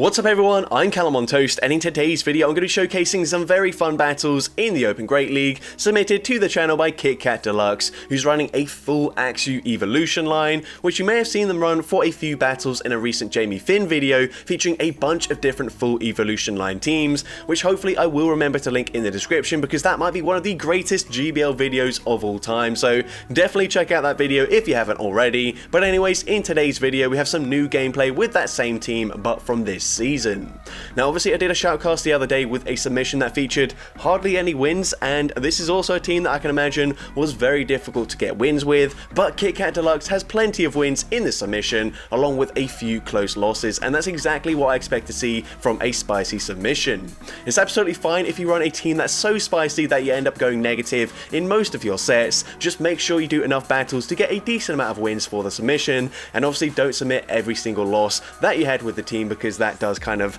What's up everyone, I'm CallumOnToast, and in today's video I'm going to be showcasing some very fun battles in the Open Great League submitted to the channel by KitKat Deluxe, who's running a full Axew evolution line, which you may have seen them run for a few battles in a recent Jamie Finn video featuring a bunch of different full evolution line teams, which hopefully I will remember to link in the description because that might be one of the greatest GBL videos of all time, so definitely check out that video if you haven't already. But anyways, in today's video we have some new gameplay with that same team but from this season. Now obviously I did a shoutcast the other day with a submission that featured hardly any wins, and this is also a team that I can imagine was very difficult to get wins with, but KitKat Deluxe has plenty of wins in the submission along with a few close losses, and that's exactly what I expect to see from a spicy submission. It's absolutely fine if you run a team that's so spicy that you end up going negative in most of your sets. Just make sure you do enough battles to get a decent amount of wins for the submission, and obviously don't submit every single loss that you had with the team because that does kind of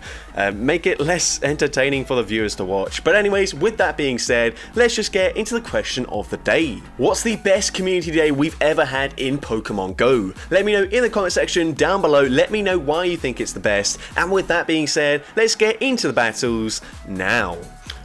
make it less entertaining for the viewers to watch. But anyways, with that being said, let's just get into the question of the day. What's the best community day we've ever had in Pokemon Go? Let me know in the comment section down below. Let me know why you think it's the best. And with that being said, let's get into the battles now.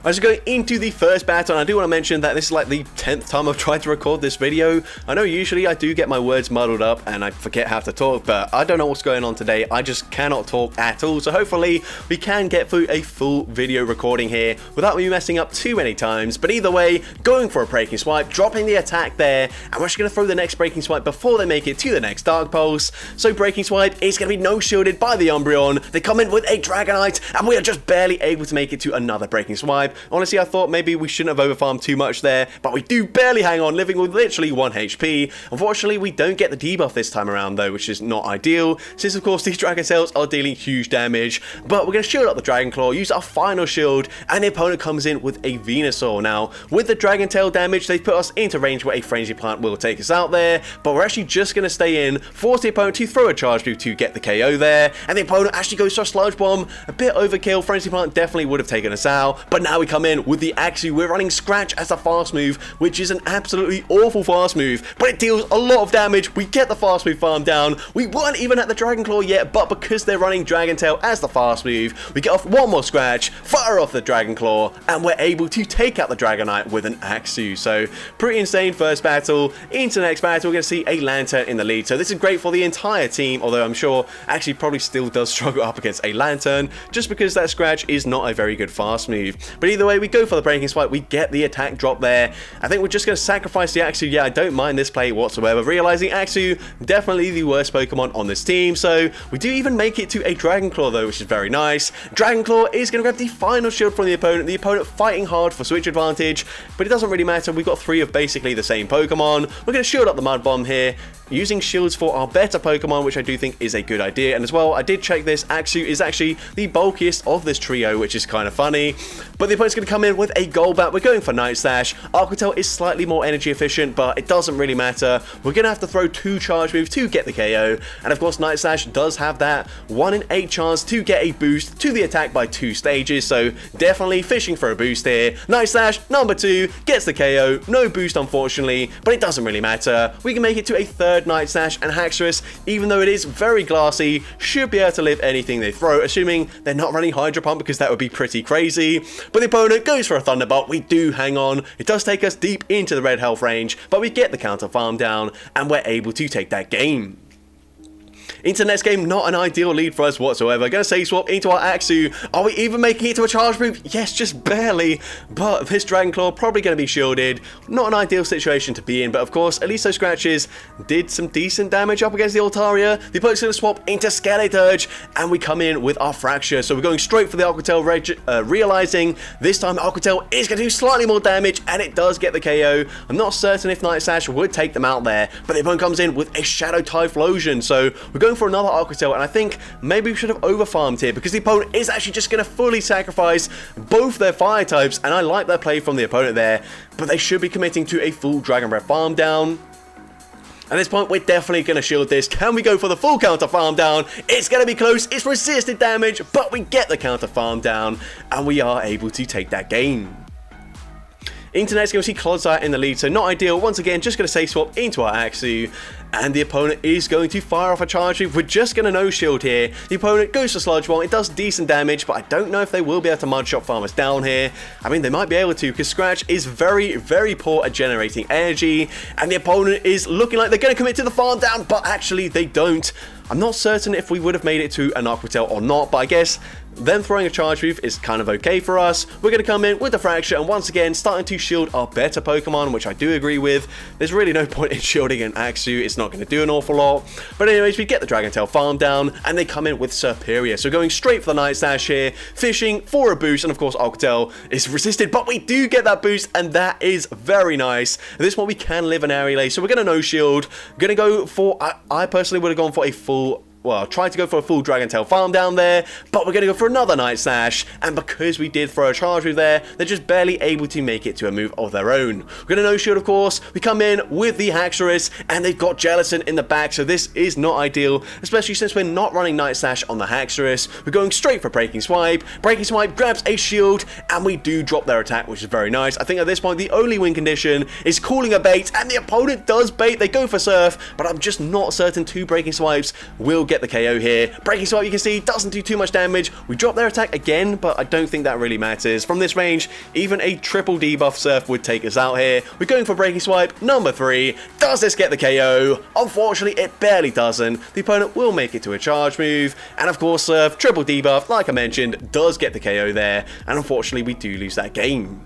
As we go into the first battle, and I do want to mention that this is like the 10th time I've tried to record this video. I know usually I do get my words muddled up and I forget how to talk, but I don't know what's going on today. I just cannot talk at all, so hopefully we can get through a full video recording here without me messing up too many times. But either way, going for a breaking swipe, dropping the attack there, and we're just going to throw the next breaking swipe before they make it to the next Dark Pulse. So breaking swipe is going to be no shielded by the Umbreon. They come in with a Dragonite, and we are just barely able to make it to another breaking swipe. Honestly, I thought maybe we shouldn't have overfarmed too much there, but we do barely hang on, living with literally 1 HP. Unfortunately, we don't get the debuff this time around though, which is not ideal, since of course these Dragon Tails are dealing huge damage. But we're going to shield up the Dragon Claw, use our final shield, and the opponent comes in with a Venusaur. Now, with the Dragon Tail damage, they've put us into range where a Frenzy Plant will take us out there, but we're actually just going to stay in, force the opponent to throw a Charge Move to get the KO there, and the opponent actually goes for a Sludge Bomb. A bit overkill, Frenzy Plant definitely would have taken us out, but now we come in with the Axew. We're running Scratch as a fast move, which is an absolutely awful fast move, but it deals a lot of damage. We get the fast move farm down. We weren't even at the Dragon Claw yet, but because they're running Dragon Tail as the fast move, we get off one more Scratch, fire off the Dragon Claw, and we're able to take out the Dragonite with an Axew. So pretty insane first battle. Into the next battle, we're going to see a Lantern in the lead. So this is great for the entire team, although I'm sure actually probably still does struggle up against a Lantern, just because that Scratch is not a very good fast move. But either way, we go for the breaking swipe, we get the attack drop there. I think we're just going to sacrifice the Axew. Yeah, I don't mind this play whatsoever. Realizing Axew, definitely the worst Pokemon on this team. So we do even make it to a Dragon Claw though, which is very nice. Dragon Claw is going to grab the final shield from the opponent fighting hard for switch advantage, but it doesn't really matter. We've got 3 of basically the same Pokemon. We're going to shield up the Mud Bomb here, using shields for our better Pokemon, which I do think is a good idea. And as well, I did check this, Axew is actually the bulkiest of this trio, which is kind of funny. But the opponent's going to come in with a Golbat. We're going for Night Slash. Aquatail is slightly more energy efficient, but it doesn't really matter. We're going to have to throw 2 charge moves to get the KO. And of course, Night Slash does have that 1 in 8 chance to get a boost to the attack by 2 stages. So definitely fishing for a boost here. Night Slash, number 2, gets the KO. No boost, unfortunately, but it doesn't really matter. We can make it to a third Night Slash, and Haxorus, even though it is very glassy, should be able to live anything they throw, assuming they're not running Hydro Pump, because that would be pretty crazy. But the opponent goes for a Thunderbolt. We do hang on. It does take us deep into the red health range, but we get the counter farm down, and we're able to take that game. Into the next game, not an ideal lead for us whatsoever. Going to say swap into our Axew. Are we even making it to a charge move? Yes, just barely. But this Dragon Claw probably going to be shielded. Not an ideal situation to be in, but of course, at least those Scratches did some decent damage up against the Altaria. The opponent's going to swap into Skeleturge, and we come in with our Fracture. So we're going straight for the Aquatail, realizing this time Aquatail is going to do slightly more damage, and it does get the KO. I'm not certain if Night Slash would take them out there, but the opponent comes in with a Shadow Typhlosion. So we're going for another Aquatail, and I think maybe we should have overfarmed here because the opponent is actually just going to fully sacrifice both their fire types, and I like that play from the opponent there, but they should be committing to a full Dragon Breath farm down. At this point, we're definitely going to shield this. Can we go for the full counter farm down? It's going to be close. It's resisted damage, but we get the counter farm down, and we are able to take that game. Into next, going to see Clodsire in the lead, so not ideal. Once again, just going to safe swap into our Axew. And the opponent is going to fire off a charge move. We're just going to no shield here. The opponent goes for Sludge Bomb. It does decent damage, but I don't know if they will be able to Mudshot farm us down here. I mean, they might be able to, because Scratch is very, very poor at generating energy. And the opponent is looking like they're going to commit to the farm down, but actually they don't. I'm not certain if we would have made it to an Aqua Tail or not, but I guess them throwing a charge move is kind of okay for us. We're going to come in with the Fracture and once again starting to shield our better Pokemon, which I do agree with. There's really no point in shielding an Axew. It's not going to do an awful lot. But anyways, we get the Dragon Tail farm down and they come in with Serperior. So going straight for the Night Slash here, fishing for a boost, and of course Aqua Tail is resisted, but we do get that boost and that is very nice. At this one we can live an Aerial, so we're going to no shield. Going to go for, I personally would have gone for a full, well, tried to go for a full Dragon Tail farm down there, but we're going to go for another Night Slash, and because we did throw a charge move there, they're just barely able to make it to a move of their own. We're going to no shield, of course. We come in with the Haxorus, and they've got Jellicent in the back, so this is not ideal, especially since we're not running Night Slash on the Haxorus. We're going straight for Breaking Swipe. Breaking Swipe grabs a shield, and we do drop their attack, which is very nice. I think at this point, the only win condition is calling a bait, and the opponent does bait. They go for Surf, but I'm just not certain 2 Breaking Swipes will get the KO here. Breaking Swipe, you can see, doesn't do too much damage. We drop their attack again, but I don't think that really matters. From this range, even a triple debuff Surf would take us out here. We're going for Breaking Swipe, number 3. Does this get the KO? Unfortunately, it barely doesn't. The opponent will make it to a charge move, and of course, Surf, triple debuff, like I mentioned, does get the KO there, and unfortunately, we do lose that game.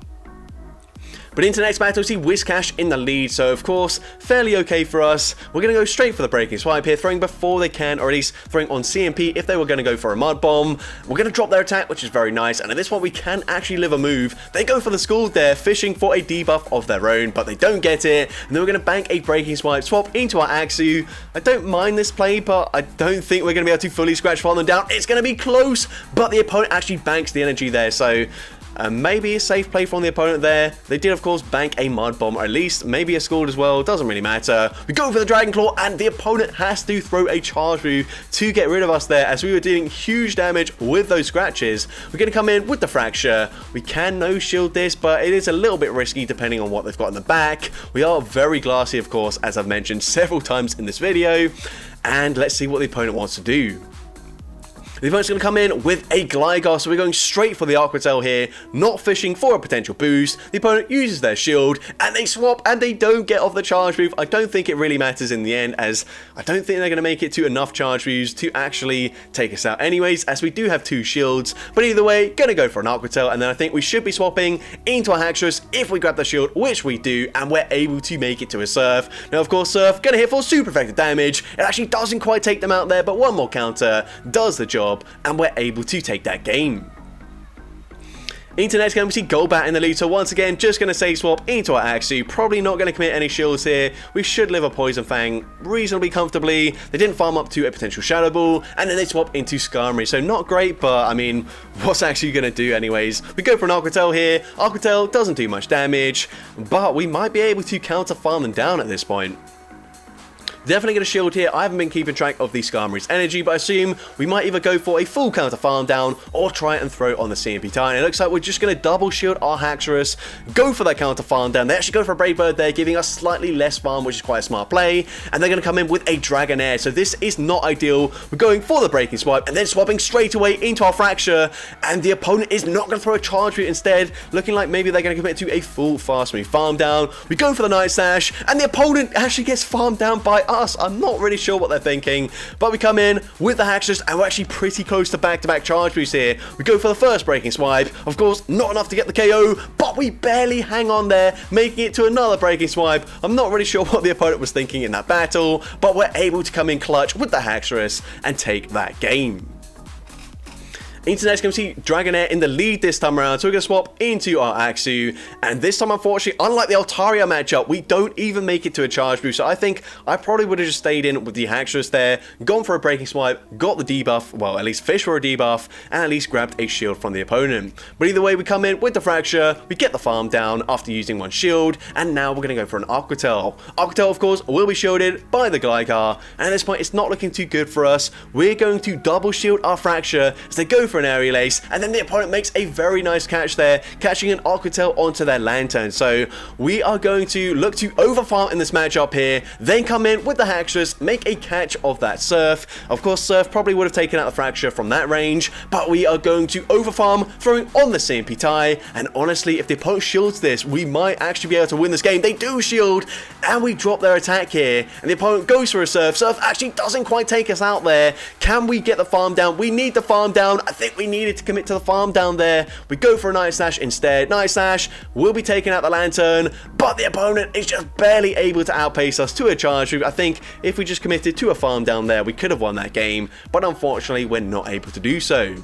But into the next battle, we see Whiscash in the lead, so of course, fairly okay for us. We're going to go straight for the Breaking Swipe here, throwing before they can, or at least throwing on CMP if they were going to go for a Mud Bomb. We're going to drop their attack, which is very nice, and at this one, we can actually live a move. They go for the Scald there, fishing for a debuff of their own, but they don't get it, and then we're going to bank a Breaking Swipe, swap into our Axew. I don't mind this play, but I don't think we're going to be able to fully Scratch farm them down. It's going to be close, but the opponent actually banks the energy there, so maybe a safe play from the opponent there. They did, of course, bank a Mud Bomb, or at least maybe a Scald as well. Doesn't really matter. We go for the Dragon Claw, and the opponent has to throw a charge move to get rid of us there, as we were dealing huge damage with those scratches. We're going to come in with the Fracture. We can no shield this, but it is a little bit risky depending on what they've got in the back. We are very glassy, of course, as I've mentioned several times in this video. And let's see what the opponent wants to do. The opponent's going to come in with a Gligar, so we're going straight for the Aqua Tail here, not fishing for a potential boost. The opponent uses their shield, and they swap, and they don't get off the charge move. I don't think it really matters in the end, as I don't think they're going to make it to enough charge moves to actually take us out anyways, as we do have 2 shields. But either way, going to go for an Aqua Tail, and then I think we should be swapping into a Haxorus if we grab the shield, which we do, and we're able to make it to a Surf. Now, of course, Surf going to hit for super effective damage. It actually doesn't quite take them out there, but one more counter does the job, and we're able to take that game. Into next game, we see Golbat in the lead, so once again, just going to say swap into our Axew. Probably not going to commit any shields here. We should live a Poison Fang reasonably comfortably. They didn't farm up to a potential Shadow Ball, and then they swap into Skarmory, so not great, but I mean, what's Axew going to do anyways? We go for an Aqua Tail here. Aqua Tail doesn't do much damage, but we might be able to counter farm them down at this point. Definitely going to shield here. I haven't been keeping track of the Skarmory's energy, but I assume we might either go for a full counter farm down or try and throw on the CMP Titan. It looks like we're just going to double shield our Haxorus, go for that counter farm down. They actually go for a Brave Bird there, giving us slightly less farm, which is quite a smart play. And they're going to come in with a Dragonair, so this is not ideal. We're going for the Breaking Swipe and then swapping straight away into our Fracture. And the opponent is not going to throw a charge route instead, looking like maybe they're going to commit to a full fast move farm down. We go for the Night Slash, and the opponent actually gets farmed down by us. I'm not really sure what they're thinking, but we come in with the Haxorus, and we're actually pretty close to back-to-back charge boosts here. We go for the first Breaking Swipe. Of course, not enough to get the KO, but we barely hang on there, making it to another Breaking Swipe. I'm not really sure what the opponent was thinking in that battle, but we're able to come in clutch with the Haxorus and take that game. Into next, going to see Dragonair in the lead this time around, so we're going to swap into our Axew, and this time, unfortunately, unlike the Altaria matchup, we don't even make it to a charge boost, so I think I probably would have just stayed in with the Haxorus there, gone for a Breaking Swipe, got the debuff, well, at least fished for a debuff, and at least grabbed a shield from the opponent. But either way, we come in with the Fracture, we get the farm down after using one shield, and now we're going to go for an Aqua Tail. Aqua Tail, of course, will be shielded by the Gligar, and at this point, it's not looking too good for us. We're going to double shield our Fracture as they go for for an aerial ace, and then the opponent makes a very nice catch there, catching an Aquitail onto their Lantern. So we are going to look to overfarm in this matchup here, then come in with the Haxorus, make a catch of that Surf. Of course, Surf probably would have taken out the Fracture from that range, but we are going to overfarm, throwing on the CMP tie, and honestly, if the opponent shields this, we might actually be able to win this game. They do shield, and we drop their attack here, and the opponent goes for a Surf. Surf actually doesn't quite take us out there. Can we get the farm down? We need the farm down. I think we needed to commit to the farm down there. We go for a Night Slash instead. Night Slash will be taking out the Lantern, but the opponent is just barely able to outpace us to a charge. I think if we just committed to a farm down there, we could have won that game, but unfortunately, we're not able to do so.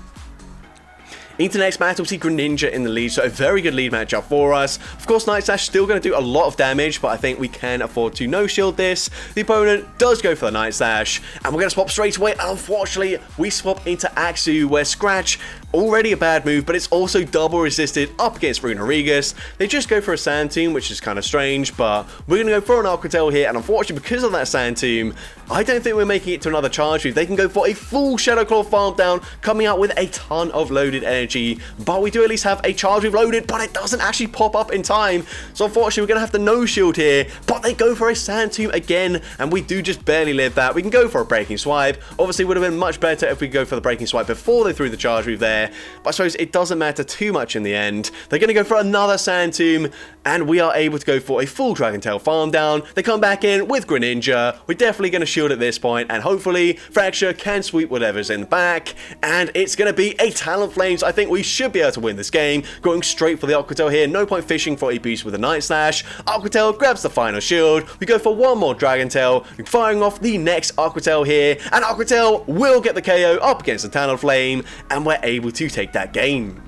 Into the next battle, we see Greninja in the lead, so a very good lead matchup for us. Of course, Night Slash still going to do a lot of damage, but I think we can afford to no-shield this. The opponent does go for the Night Slash, and we're going to swap straight away, and unfortunately, we swap into Axew, where Scratch, already a bad move, but it's also double resisted up against Runerigus. They just go for a Sand Tomb, which is kind of strange, but we're going to go for an Aquitail here, and unfortunately, because of that Sand Tomb, I don't think we're making it to another charge move. They can go for a full Shadow Claw farm down, coming out with a ton of loaded energy, but we do at least have a charge move loaded, but it doesn't actually pop up in time, so unfortunately, we're going to have to no-shield here, but they go for a Sand Tomb again, and we do just barely live that. We can go for a Breaking Swipe. Obviously, it would have been much better if we go for the Breaking Swipe before they threw the charge move there, but I suppose it doesn't matter too much in the end. They're going to go for another Sand Tomb, and we are able to go for a full Dragon Tail farm down. They come back in with Greninja. We're definitely going to shield at this point, and hopefully Fracture can sweep whatever's in the back, and it's going to be a Talonflame. So I think we should be able to win this game, going straight for the Aquitail here. No point fishing for a boost with a Night Slash. Aquitail grabs the final shield. We go for one more Dragon Tail, firing off the next Aquitail here, and Aquitail will get the KO up against the Talonflame, and we're able to take that game.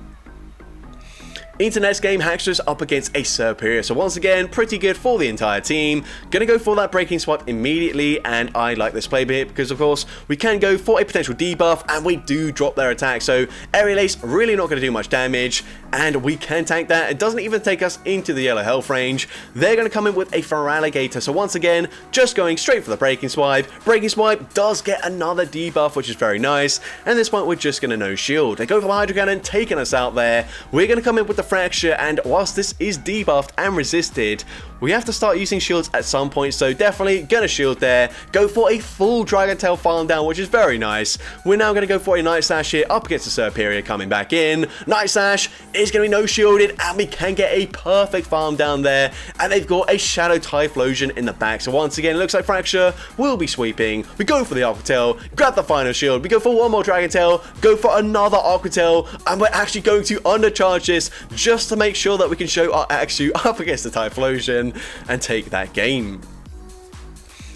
Into next game, Haxorus up against a Serperior. So once again, pretty good for the entire team. Gonna go for that Breaking Swipe immediately, and I like this play bit because, of course, we can go for a potential debuff, and we do drop their attack. So Aerial Ace really not going to do much damage, and we can tank that. It doesn't even take us into the Yellow Health range. They're going to come in with a Feraligatr. So once again, just going straight for the Breaking Swipe. Breaking Swipe does get another debuff, which is very nice. And at this point, we're just going to no shield. They go for the Hydro Cannon, taking us out there. We're going to come in with the Fracture, and whilst this is debuffed and resisted, we have to start using shields at some point, so definitely gonna shield there. Go for a full Dragon Tail farm down, which is very nice. We're now gonna go for a Night Slash here up against the Serperior coming back in. Night Slash is gonna be no shielded, and we can get a perfect farm down there, and they've got a Shadow Typhlosion in the back. So once again, it looks like Fracture will be sweeping. We go for the Aquitail, grab the final shield, we go for one more Dragon Tail, go for another Aquitail, and we're actually going to undercharge this just to make sure that we can show our Axew up against the Typhlosion and take that game.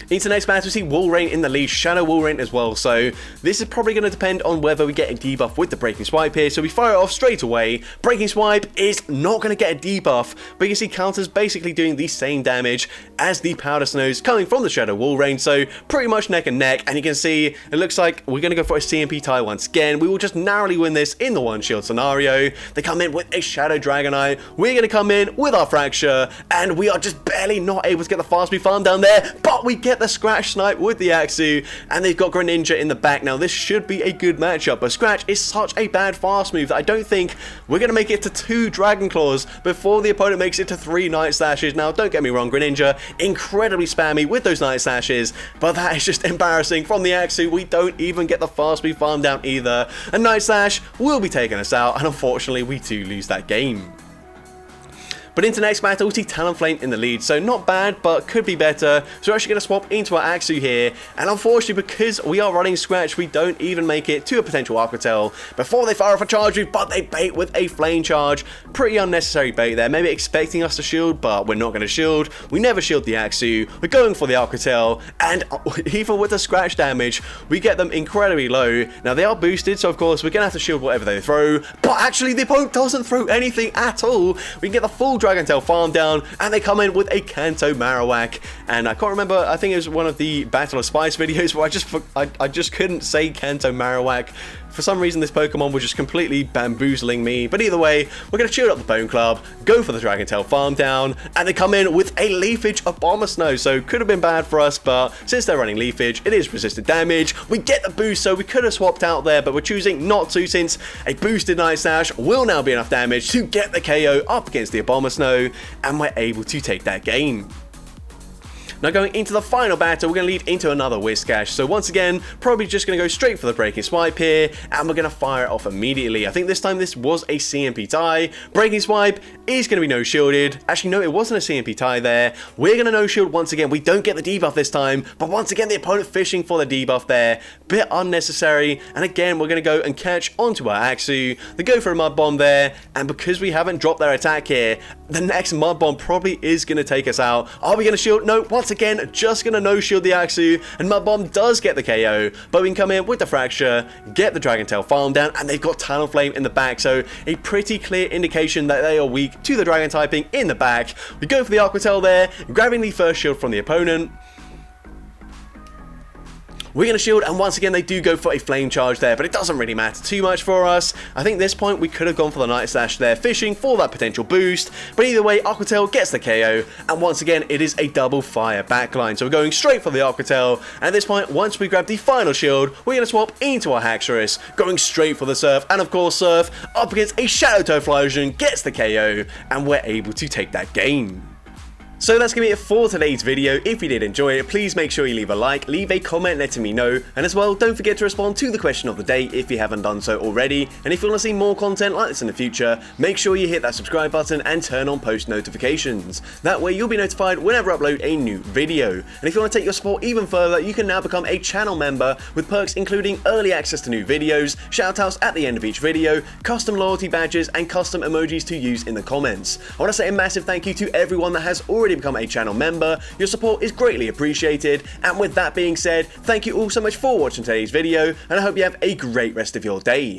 Into the next battle, we see Walrein in the lead, Shadow Walrein as well, so this is probably going to depend on whether we get a debuff with the Breaking Swipe here, so we fire it off straight away. Breaking Swipe is not going to get a debuff, but you can see counters basically doing the same damage as the Powder Snows coming from the Shadow Walrein, so pretty much neck and neck, and you can see it looks like we're going to go for a CMP tie once again. We will just narrowly win this in the one shield scenario. They come in with a Shadow Dragonite, we're going to come in with our Fracture, and we are just barely not able to get the fast speed farm down there, but we get the Scratch Snipe with the Axew, and they've got Greninja in the back. Now this should be a good matchup, but Scratch is such a bad fast move that I don't think we're going to make it to 2 Dragon Claws before the opponent makes it to 3 Night Slashes. Now don't get me wrong, Greninja incredibly spammy with those Night Slashes, but that is just embarrassing from the Axew. We don't even get the fast speed farm down either, and Night Slash will be taking us out, and unfortunately we do lose that game. But into next battle, we see Talonflame in the lead, so not bad, but could be better. So we're actually going to swap into our Axew here, and unfortunately, because we are running Scratch, we don't even make it to a potential Aquitail before they fire off a charge move, but they bait with a Flame Charge. Pretty unnecessary bait there, maybe expecting us to shield, but we're not going to shield. We never shield the Axew. We're going for the Aquitail, and even with the Scratch damage, we get them incredibly low. Now, they are boosted, so of course, we're going to have to shield whatever they throw, but actually, the opponent doesn't throw anything at all. We can get the full Dragon Tail farm down, and they come in with a Kanto Marowak, and I can't remember, I think it was one of the Battle of Spice videos where I just couldn't say Kanto Marowak For some reason, this Pokemon was just completely bamboozling me, but either way, we're going to shield up the Bone Club, go for the Dragon Tail Farm Down, and they come in with a Leafage Abomasnow, so could have been bad for us, but since they're running Leafage, it is resisted damage. We get the boost, so we could have swapped out there, but we're choosing not to, since a boosted Night Slash will now be enough damage to get the KO up against the Abomasnow, and we're able to take that game. Now going into the final battle, we're going to lead into another Whiscash. So once again, probably just going to go straight for the Breaking Swipe here, and we're going to fire it off immediately. I think this time this was a CMP tie. Breaking Swipe is going to be no shielded. Actually, no, it wasn't a CMP tie there. We're going to no shield once again. We don't get the debuff this time, but once again, the opponent fishing for the debuff there. Bit unnecessary, and again, we're going to go and catch onto our Axew. They go for a Mud Bomb there, and because we haven't dropped their attack here, the next Mud Bomb probably is going to take us out. Are we going to shield? No, once again, just going to no-shield the Axew, and Mud Bomb does get the KO, but we can come in with the Fracture, get the Dragon Tail Farm Down, and they've got Talonflame in the back, so a pretty clear indication that they are weak to the Dragon typing in the back. We go for the Aqua Tail there, grabbing the first shield from the opponent. We're going to shield, and once again, they do go for a Flame Charge there, but it doesn't really matter too much for us. I think at this point, we could have gone for the Night Slash there, fishing for that potential boost, but either way, Aqua Tail gets the KO, and once again, it is a double fire backline, so we're going straight for the Aqua Tail, and at this point, once we grab the final shield, we're going to swap into our Haxorus, going straight for the Surf, and of course, Surf, up against a Shadow Typhlosion, gets the KO, and we're able to take that game. So that's going to be it for today's video. If you did enjoy it, please make sure you leave a like, leave a comment letting me know, and as well, don't forget to respond to the question of the day if you haven't done so already. And if you want to see more content like this in the future, make sure you hit that subscribe button and turn on post notifications. That way you'll be notified whenever I upload a new video. And if you want to take your support even further, you can now become a channel member with perks including early access to new videos, shoutouts at the end of each video, custom loyalty badges, and custom emojis to use in the comments. I want to say a massive thank you to everyone that has already become a channel member. Your support is greatly appreciated, and with that being said, thank you all so much for watching today's video, and I hope you have a great rest of your day.